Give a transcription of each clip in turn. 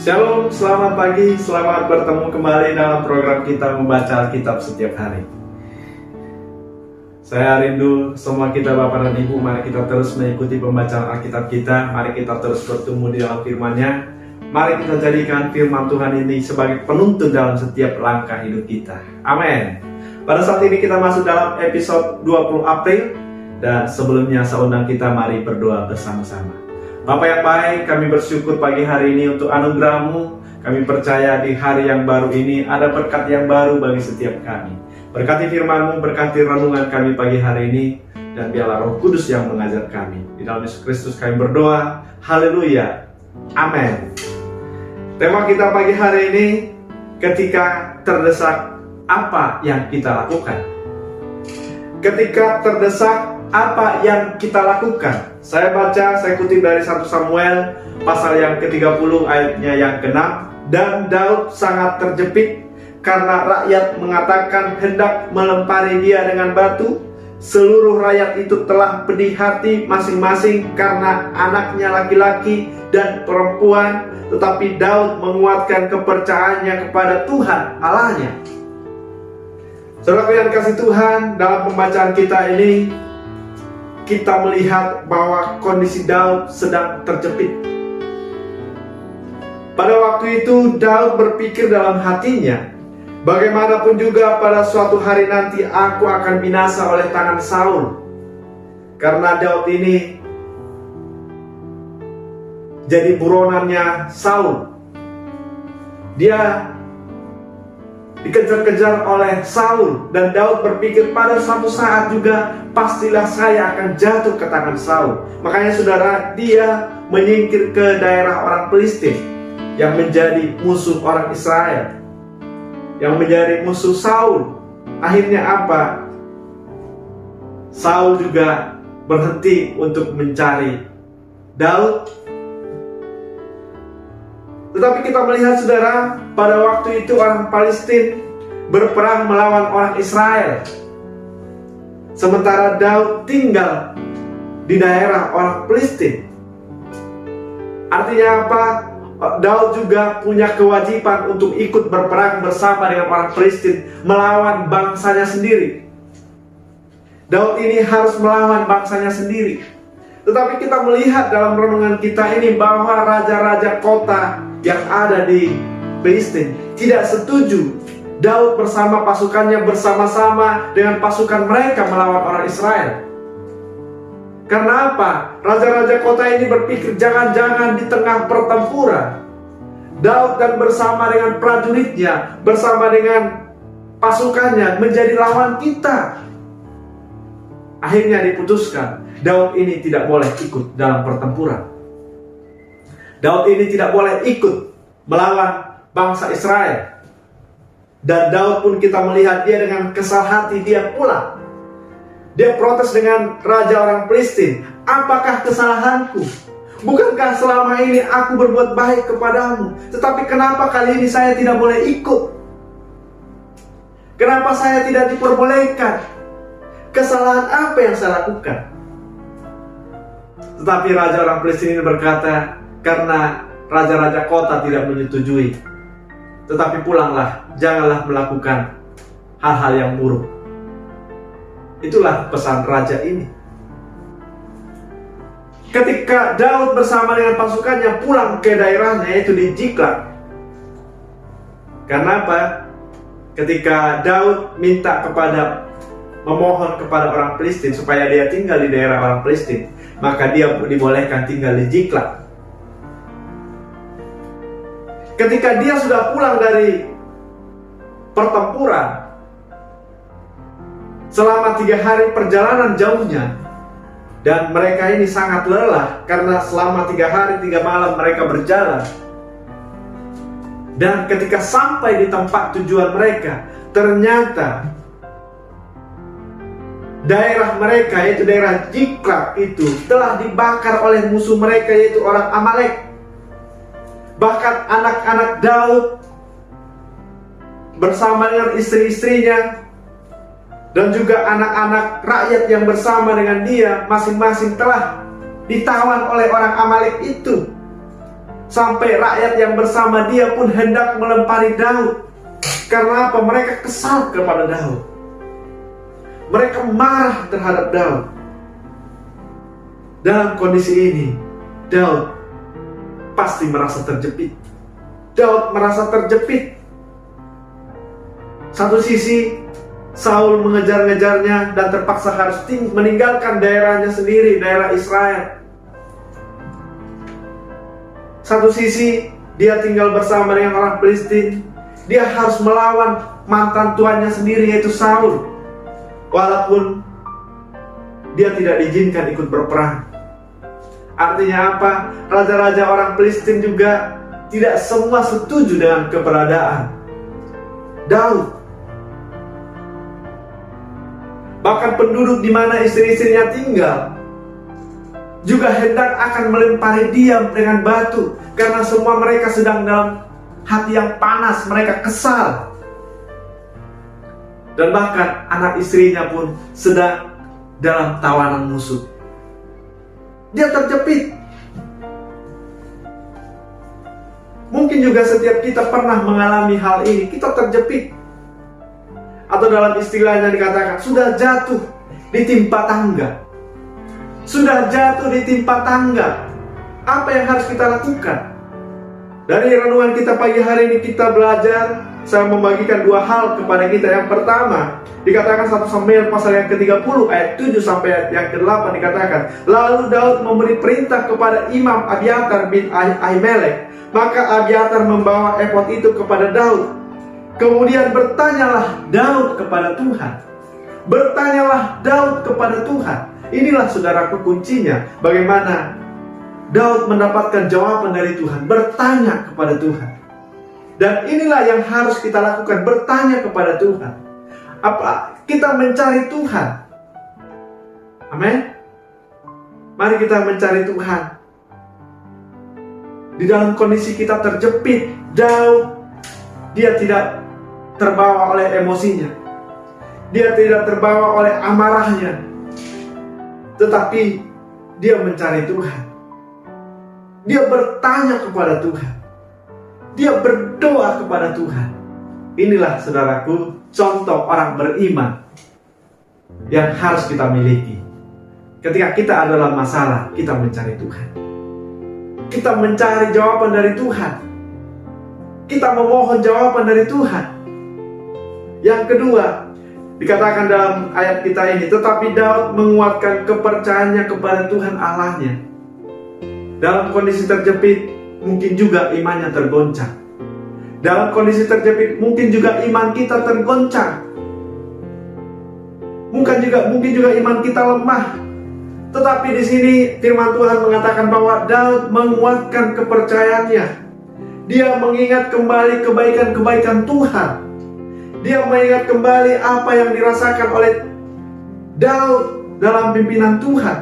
Shalom, selamat pagi, selamat bertemu kembali dalam program kita membaca Alkitab setiap hari. Saya rindu semua kita Bapak dan Ibu, mari kita terus mengikuti pembacaan Alkitab kita. Mari kita terus bertumbuh di dalam firman-Nya. Mari kita jadikan firman Tuhan ini sebagai penuntun dalam setiap langkah hidup kita. Amin. Pada saat ini kita masuk dalam episode 20 April. Dan sebelumnya saya undang kita mari berdoa bersama-sama. Bapa yang baik, kami bersyukur pagi hari ini untuk anugerah-Mu. Kami percaya di hari yang baru ini ada berkat yang baru bagi setiap kami. Berkati firman-Mu, berkati renungan kami pagi hari ini, dan biarlah Roh Kudus yang mengajar kami. Di dalam Yesus Kristus kami berdoa. Haleluya. Amin. Tema kita pagi hari ini, ketika terdesak, apa yang kita lakukan? Ketika terdesak, apa yang kita lakukan? Saya baca, saya kutip dari 1 Samuel pasal yang ke-30 ayatnya yang ke-6. Dan Daud sangat terjepit karena rakyat mengatakan hendak melempari dia dengan batu. Seluruh rakyat itu telah pedih hati masing-masing karena anaknya laki-laki dan perempuan. Tetapi Daud menguatkan kepercayaannya kepada Tuhan Allahnya. Saudara yang kasih Tuhan, dalam pembacaan kita ini kita melihat bahwa kondisi Daud sedang terjepit. Pada waktu itu Daud berpikir dalam hatinya, bagaimanapun juga pada suatu hari nanti aku akan binasa oleh tangan Saul. Karena Daud ini jadi buronannya Saul. Dia dikejar-kejar oleh Saul, dan Daud berpikir pada suatu saat juga pastilah saya akan jatuh ke tangan Saul. Makanya saudara, dia menyingkir ke daerah orang Filistin yang menjadi musuh orang Israel, yang menjadi musuh Saul. Akhirnya apa? Saul juga berhenti untuk mencari Daud. Tetapi kita melihat saudara, pada waktu itu orang Palestina berperang melawan orang Israel. Sementara Daud tinggal di daerah orang Palestina. Artinya apa? Daud juga punya kewajiban untuk ikut berperang bersama dengan orang Palestina melawan bangsanya sendiri. Daud ini harus melawan bangsanya sendiri. Tetapi kita melihat dalam renungan kita ini bahwa raja-raja kota yang ada di Filistin tidak setuju Daud bersama pasukannya bersama-sama dengan pasukan mereka melawan orang Israel. Karena apa? Raja-raja kota ini berpikir jangan-jangan di tengah pertempuran Daud dan bersama dengan prajuritnya, bersama dengan pasukannya menjadi lawan kita. Akhirnya diputuskan Daud ini tidak boleh ikut dalam pertempuran. Daud ini tidak boleh ikut melawan bangsa Israel. Dan Daud pun kita melihat dia dengan kesal hati, dia pulang. Dia protes dengan raja orang Filistin. Apakah kesalahanku? Bukankah selama ini aku berbuat baik kepadamu? Tetapi kenapa kali ini saya tidak boleh ikut? Kenapa saya tidak diperbolehkan? Kesalahan apa yang saya lakukan? Tetapi raja orang Filistin ini berkata, karena raja-raja kota tidak menyetujui, tetapi pulanglah, janganlah melakukan hal-hal yang buruk. Itulah pesan raja ini. Ketika Daud bersama dengan pasukannya pulang ke daerahnya, yaitu di Ziklag. Karena apa? Ketika Daud memohon kepada orang Filistin supaya dia tinggal di daerah orang Filistin, maka dia dibolehkan tinggal di Ziklag. Ketika dia sudah pulang dari pertempuran, selama 3 hari perjalanan jauhnya, dan mereka ini sangat lelah karena selama 3 hari 3 malam mereka berjalan. Dan ketika sampai di tempat tujuan mereka, ternyata daerah mereka, yaitu daerah Ziklag itu telah dibakar oleh musuh mereka, yaitu orang Amalek. Bahkan anak-anak Daud bersama dengan istri-istrinya dan juga anak-anak rakyat yang bersama dengan dia masing-masing telah ditawan oleh orang Amalek itu. Sampai rakyat yang bersama dia pun hendak melempari Daud. Karena apa? Mereka kesal kepada Daud. Mereka marah terhadap Daud. Dalam kondisi ini, Daud pasti merasa terjepit. Daud merasa terjepit. Satu sisi, Saul mengejar-ngejarnya dan terpaksa harus meninggalkan daerahnya sendiri, daerah Israel. Satu sisi, dia tinggal bersama dengan orang Filistin. Dia harus melawan mantan tuannya sendiri, yaitu Saul. Walaupun dia tidak diizinkan ikut berperang. Artinya apa? Raja-raja orang Filistin juga tidak semua setuju dengan keberadaan Daud. Bahkan penduduk di mana istri-istrinya tinggal juga hendak akan melempari dia dengan batu, karena semua mereka sedang dalam hati yang panas, mereka kesal. Dan bahkan anak istrinya pun sedang dalam tawanan musuh. Dia terjepit. Mungkin juga setiap kita pernah mengalami hal ini, kita terjepit. Atau dalam istilahnya dikatakan, sudah jatuh ditimpa tangga. Sudah jatuh ditimpa tangga. Apa yang harus kita lakukan? Dari renungan kita pagi hari ini kita belajar, saya membagikan dua hal kepada kita. Yang pertama, dikatakan 1 Samuel pasal yang ke-30 ayat 7 sampai yang ke-8 dikatakan, lalu Daud memberi perintah kepada Imam Abiatar bin Ahimelek. Maka Abiatar membawa efod itu kepada Daud. Kemudian bertanyalah Daud kepada Tuhan. Bertanyalah Daud kepada Tuhan. Inilah saudaraku kuncinya, bagaimana Daud mendapatkan jawaban dari Tuhan. Bertanya kepada Tuhan. Dan inilah yang harus kita lakukan, bertanya kepada Tuhan. Apa? Kita mencari Tuhan. Amin. Mari kita mencari Tuhan. Di dalam kondisi kita terjepit, Daud, dia tidak terbawa oleh emosinya. Dia tidak terbawa oleh amarahnya. Tetapi dia mencari Tuhan. Dia bertanya kepada Tuhan. Dia berdoa kepada Tuhan. Inilah saudaraku contoh orang beriman yang harus kita miliki. Ketika kita ada dalam masalah, kita mencari Tuhan. Kita mencari jawaban dari Tuhan. Kita memohon jawaban dari Tuhan. Yang kedua, dikatakan dalam ayat kita ini, tetapi Daud menguatkan kepercayaannya kepada Tuhan Allahnya. Dalam kondisi terjepit, mungkin juga imannya tergoncang. Dalam kondisi terjepit, mungkin juga iman kita tergoncang. Mungkin juga iman kita lemah. Tetapi di sini firman Tuhan mengatakan bahwa Daud menguatkan kepercayaannya. Dia mengingat kembali kebaikan-kebaikan Tuhan. Dia mengingat kembali apa yang dirasakan oleh Daud dalam pimpinan Tuhan.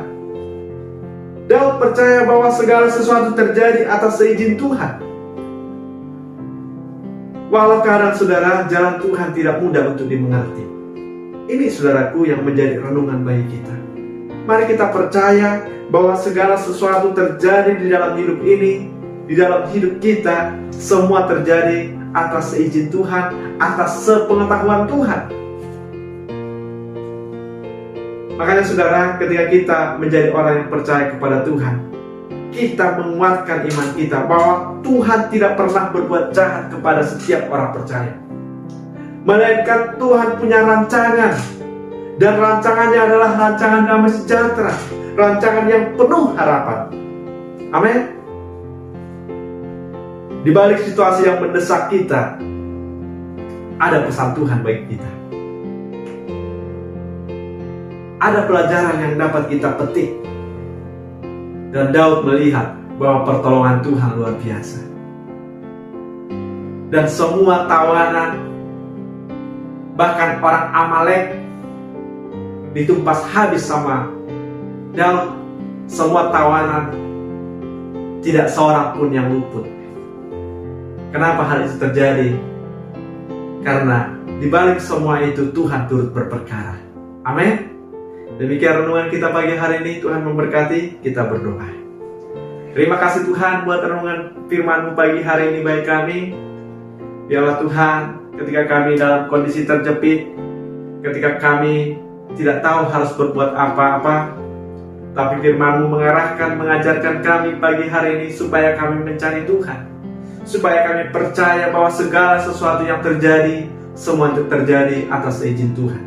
Daud percaya bahwa segala sesuatu terjadi atas seizin Tuhan. Walau kadang saudara, jalan Tuhan tidak mudah untuk dimengerti. Ini saudaraku yang menjadi renungan bagi kita. Mari kita percaya bahwa segala sesuatu terjadi di dalam hidup ini, di dalam hidup kita, semua terjadi atas seizin Tuhan, atas sepengetahuan Tuhan. Makanya saudara, ketika kita menjadi orang yang percaya kepada Tuhan, kita menguatkan iman kita bahwa Tuhan tidak pernah berbuat jahat kepada setiap orang percaya. Melainkan Tuhan punya rancangan, dan rancangannya adalah rancangan damai sejahtera, rancangan yang penuh harapan. Amin. Di balik situasi yang mendesak kita, ada pesan Tuhan bagi kita. Ada pelajaran yang dapat kita petik. Dan Daud melihat bahwa pertolongan Tuhan luar biasa. Dan semua tawanan, bahkan orang Amalek, ditumpas habis sama Daud. Semua tawanan, tidak seorang pun yang luput. Kenapa hal itu terjadi? Karena di balik semua itu Tuhan turut berperkara. Amin. Demikian renungan kita pagi hari ini. Tuhan memberkati. Kita berdoa. Terima kasih Tuhan buat renungan firman-Mu pagi hari ini bagi kami. Biarlah Tuhan, ketika kami dalam kondisi terjepit, ketika kami tidak tahu harus berbuat apa-apa, tapi firman-Mu mengarahkan, mengajarkan kami pagi hari ini supaya kami mencari Tuhan, supaya kami percaya bahwa segala sesuatu yang terjadi, semua itu terjadi atas izin Tuhan.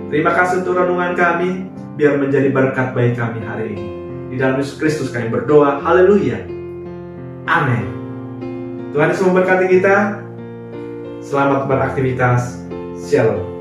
Terima kasih untuk renungan kami, biar menjadi berkat bagi kami hari ini. Di dalam Yesus Kristus kami berdoa, haleluya, amin. Tuhan Yesus memberkati kita. Selamat beraktivitas, shalom.